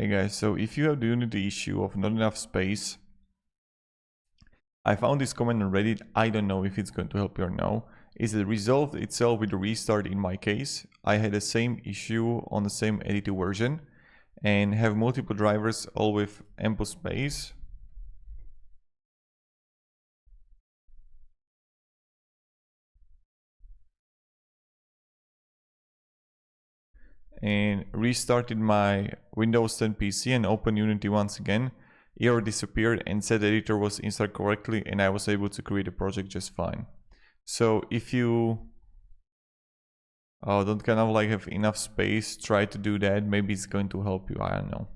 Hey guys, so if you have the Unity issue of not enough space, I found this comment on Reddit. I don't know if it's going to help you or no. Is it resolved itself with a restart in my case? I had the same issue on the same 82 version and have multiple drivers all with ample space. And restarted my Windows 10 PC and opened Unity once again. Error disappeared and said the editor was installed correctly and I was able to create a project just fine. So if you don't kind of like have enough space, try to do that. Maybe it's going to help you. I don't know.